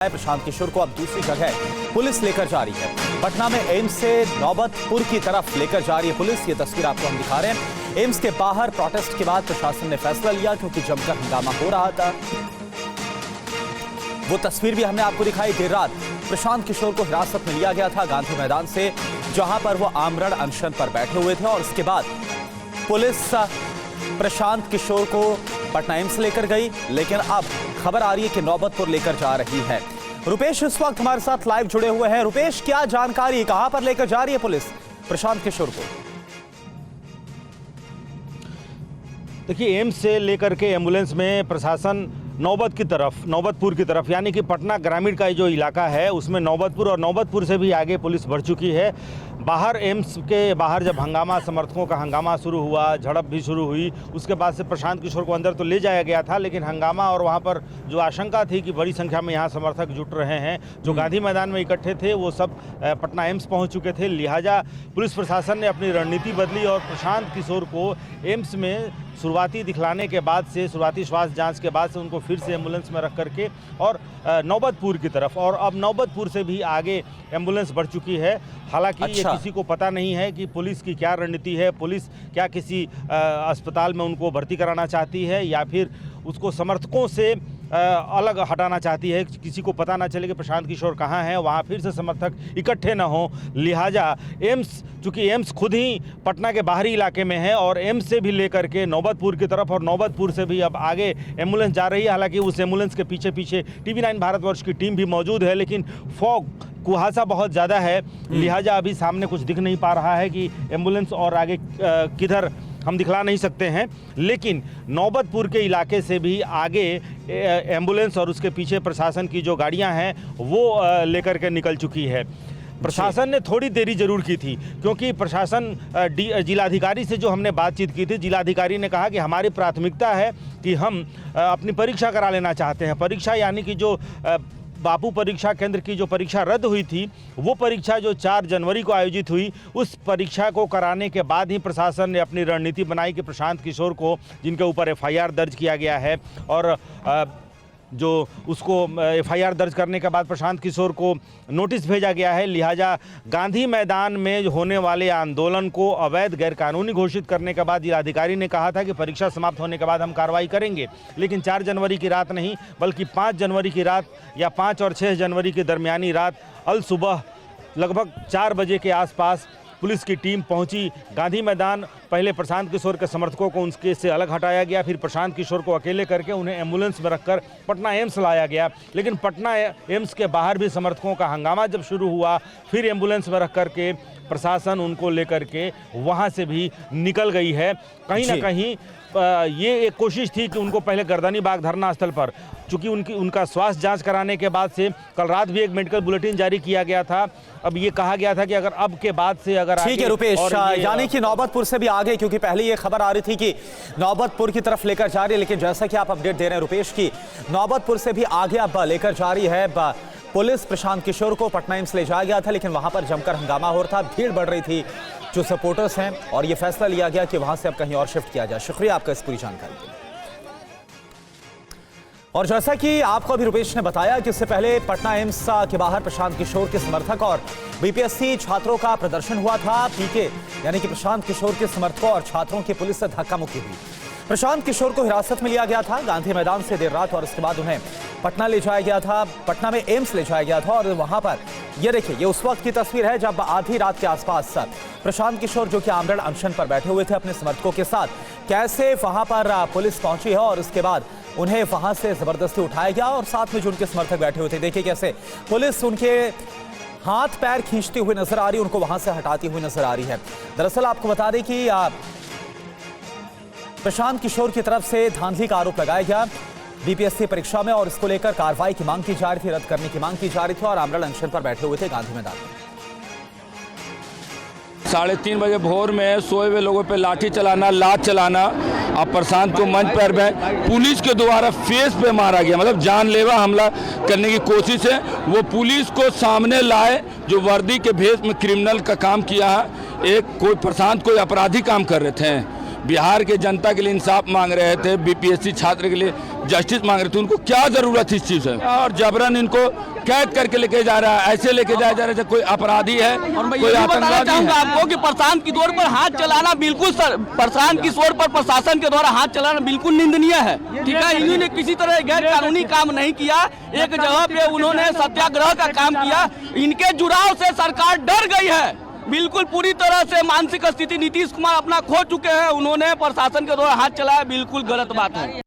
प्रशांत किशोर को अब दूसरी जगह पुलिस लेकर जा रही है। पटना में एम्स से नौबतपुर की तरफ लेकर जा रही है पुलिस। ये तस्वीर आपको हम दिखा रहे हैं। एम्स के बाहर प्रोटेस्ट के बाद प्रशासन ने फैसला लिया क्योंकि जमकर हंगामा हो रहा था। वो तस्वीर भी हमने आपको दिखाई। देर रात प्रशांत किशोर को हिरासत में लिया गया था गांधी मैदान से, जहां पर वो आमरण अनशन पर बैठे हुए थे और उसके बाद पुलिस प्रशांत किशोर को पटना एम्स लेकर गई। लेकिन अब खबर आ रही है कि नौबतपुर लेकर जा रही है। रुपेश इस वक्त हमारे साथ लाइव जुड़े हुए हैं। रुपेश, क्या जानकारी, कहां पर लेकर जा रही है पुलिस प्रशांत किशोर को? देखिए, एम्स से लेकर के एम्बुलेंस में प्रशासन नौबतपुर की तरफ यानी कि पटना ग्रामीण का जो इलाका है उसमें नौबतपुर और नौबतपुर से भी आगे पुलिस बढ़ चुकी है। बाहर एम्स के बाहर जब हंगामा, समर्थकों का हंगामा शुरू हुआ, झड़प भी शुरू हुई, उसके बाद से प्रशांत किशोर को अंदर तो ले जाया गया था, लेकिन हंगामा और वहाँ पर जो आशंका थी कि बड़ी संख्या में यहाँ समर्थक जुट रहे हैं, जो गांधी मैदान में इकट्ठे थे, वो सब पटना एम्स पहुँच चुके थे। लिहाजा पुलिस प्रशासन ने अपनी रणनीति बदली और प्रशांत किशोर को एम्स में शुरुआती दिखलाने के बाद से, शुरुआती स्वास्थ्य जांच के बाद से उनको फिर से एम्बुलेंस में रख करके और नौबतपुर की तरफ, और अब नौबतपुर से भी आगे एम्बुलेंस बढ़ चुकी है। हालांकि ये किसी को पता नहीं है कि पुलिस की क्या रणनीति है। पुलिस क्या किसी अस्पताल में उनको भर्ती कराना चाहती है या फिर उसको समर्थकों से अलग हटाना चाहती है। किसी को पता ना चले कि प्रशांत किशोर कहाँ हैं, वहाँ फिर से समर्थक इकट्ठे ना हों। लिहाजा एम्स, चूँकि एम्स खुद ही पटना के बाहरी इलाके में है और एम्स से भी लेकर के नौबतपुर की तरफ और नौबतपुर से भी अब आगे एम्बुलेंस जा रही है। हालांकि उस एम्बुलेंस के पीछे पीछे TV9 भारतवर्ष की टीम भी मौजूद है, लेकिन फॉग, कुहासा बहुत ज़्यादा है। लिहाजा अभी सामने कुछ दिख नहीं पा रहा है कि एम्बुलेंस और आगे किधर हम दिखला नहीं सकते हैं। लेकिन नौबतपुर के इलाके से भी आगे एम्बुलेंस और उसके पीछे प्रशासन की जो गाड़ियां हैं वो लेकर के निकल चुकी है। प्रशासन ने थोड़ी देरी जरूर की थी क्योंकि प्रशासन जिलाधिकारी से जो हमने बातचीत की थी, जिलाधिकारी ने कहा कि हमारी प्राथमिकता है कि हम अपनी परीक्षा करा लेना चाहते हैं। परीक्षा यानी कि जो बापू परीक्षा केंद्र की जो परीक्षा रद्द हुई थी, वो परीक्षा जो 4 जनवरी को आयोजित हुई, उस परीक्षा को कराने के बाद ही प्रशासन ने अपनी रणनीति बनाई कि प्रशांत किशोर को, जिनके ऊपर FIR दर्ज किया गया है और जो उसको FIR दर्ज करने के बाद प्रशांत किशोर को नोटिस भेजा गया है। लिहाजा गांधी मैदान में होने वाले आंदोलन को अवैध गैरकानूनी घोषित करने के बाद जिलाधिकारी ने कहा था कि परीक्षा समाप्त होने के बाद हम कार्रवाई करेंगे। लेकिन 4 जनवरी की रात नहीं, बल्कि 5 जनवरी की रात या 5 और 6 जनवरी की दरमियानी रात अल सुबह लगभग 4 बजे के आसपास पुलिस की टीम पहुंची गांधी मैदान। पहले प्रशांत किशोर के समर्थकों को उनके से अलग हटाया गया, फिर प्रशांत किशोर को अकेले करके उन्हें एम्बुलेंस में रखकर पटना एम्स लाया गया। लेकिन पटना एम्स के बाहर भी समर्थकों का हंगामा जब शुरू हुआ, फिर एम्बुलेंस में रख करके प्रशासन उनको लेकर के वहाँ से भी निकल गई है। कहीं ना कहीं ये एक कोशिश थी कि उनको पहले गर्दनी बाग धरना स्थल पर, चूँकि उनका स्वास्थ्य जांच कराने के बाद से कल रात भी एक मेडिकल बुलेटिन जारी किया गया था। अब ये कहा गया था कि अगर अब के बाद से अगर ठीक है रुपेश, यानी कि नौबतपुर से भी आगे, क्योंकि पहले ये खबर आ रही थी कि नौबतपुर की तरफ लेकर जा रही है, लेकिन जैसा कि आप अपडेट दे रहे हैं रुपेश की नौबतपुर से भी आगे अब लेकर जा रही है पुलिस। प्रशांत किशोर को पटना एम्स ले जाया गया था, लेकिन वहां पर जमकर हंगामा हो रहा था, भीड़ बढ़ रही थी जो सपोर्टर्स हैं, और ये फैसला लिया गया कि वहां से अब कहीं और शिफ्ट किया जाए। शुक्रिया आपका इस पूरी जानकारी के लिए। और जैसा कि आपको अभी रुपेश ने बताया कि इससे पहले पटना एम्स के बाहर प्रशांत किशोर के समर्थक और BPSC छात्रों का प्रदर्शन हुआ था। PK यानी कि प्रशांत किशोर के समर्थकों और छात्रों की पुलिस से धक्का मुक्की हुई। प्रशांत किशोर को हिरासत में लिया गया था गांधी मैदान से देर रात, और उसके बाद उन्हें पटना ले जाया गया था, पटना में एम्स ले जाया गया था। और वहां पर ये देखिए, ये उस वक्त की तस्वीर है जब आधी रात के आसपास प्रशांत किशोर, जो कि आमरण अनशन पर बैठे हुए थे अपने समर्थकों के साथ, कैसे वहां पर पुलिस पहुंची है और उसके बाद उन्हें वहां से जबरदस्ती उठाया गया और साथ में जो उनके समर्थक बैठे हुए थे, देखिए कैसे पुलिस उनके हाथ पैर खींचती हुई नजर आ रही है, उनको वहां से हटाती हुई नजर आ रही है। दरअसल आपको बता दें कि प्रशांत किशोर की तरफ से धांधली का आरोप लगाया गया BPSC परीक्षा में, और इसको लेकर कार्रवाई की मांग की जा रही थी, रद्द करने की मांग की जा रही थी, और आमरण अनशन पर बैठे हुए थे गांधी मैदान में। 3:30 बजे भोर में सोए हुए लोगों पे लाठी चलाना, लात चलाना, अब प्रशांत को मंच पर पुलिस के द्वारा फेस पे मारा गया, मतलब जानलेवा हमला करने की कोशिश है। वो पुलिस को सामने लाए जो वर्दी के भेष में क्रिमिनल का काम किया है। कोई प्रशांत कोई अपराधी काम कर रहे थे, बिहार के जनता के लिए इंसाफ मांग रहे थे, BPSC छात्र के लिए जस्टिस मांग रहे थे, उनको क्या जरूरत इस चीज है? और जबरन इनको कैद करके लेके जा रहा है, ऐसे लेके जाया जा रहा है कोई अपराधी है, और मैं कोई ये भी बताना आतंकवादी चाहूंगा है। आपको कि प्रशांत किशोर पर हाथ चलाना बिल्कुल प्रशांत किशोर पर प्रशासन के द्वारा हाथ चलाना बिल्कुल निंदनीय है। ठीक है, इन्होंने किसी तरह गैर कानूनी काम नहीं किया, एक जगह पे उन्होंने सत्याग्रह का काम किया। इनके जुड़ाव से सरकार डर गई है, बिल्कुल पूरी तरह से मानसिक स्थिति नीतीश कुमार अपना खो चुके हैं। उन्होंने प्रशासन के द्वारा हाथ चलाया, बिल्कुल गलत बात है।